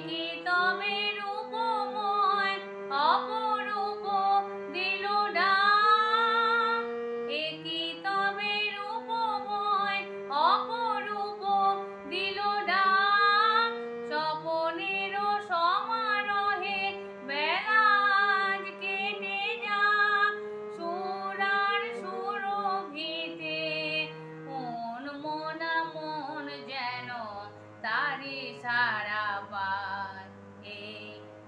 কি তবে রূপময় অপরূপ দিল ডাক, এ কি তবে রূপময় অপরূপ দিল ডাক। স্বপনের সমারোহে বেলা আজ কেটে যাক, সুরার সুরভিতে মন মনা মন যেন তারি সারা পায়। এই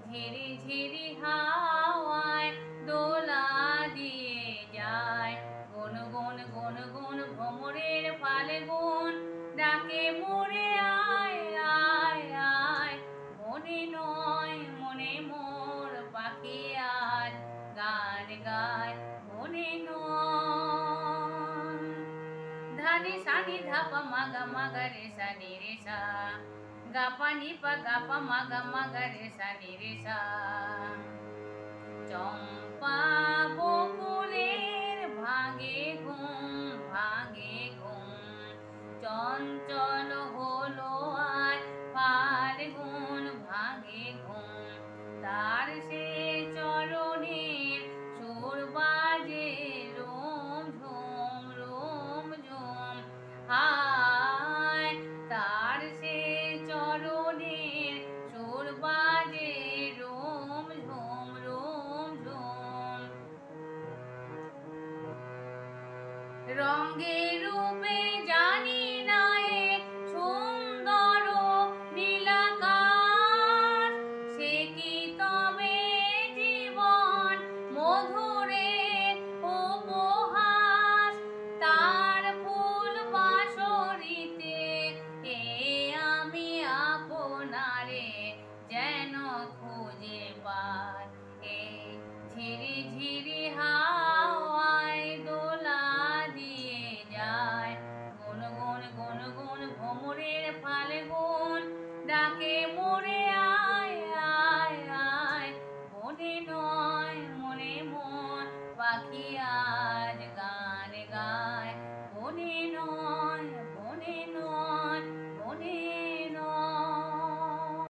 ঝিরি ঝিরি হাওয়ায় দোলা দিয়ে যায়, গুন গুন গুন গুন ভ্রমরের ফাল্গুন ডাকে মোরে আয় আয় আয়। মনে নয় মনে মোর পাখি আজ গান গায়, মনে নয়। ধানি সানি ধাপা মাগা মাগা রে সানি রে সা, গাপা নিপা গাপা মাগা মাগা রে সানি রে সা। চম্পা বকুলের ভাঙে ঘুম, চঞ্চল হয়ে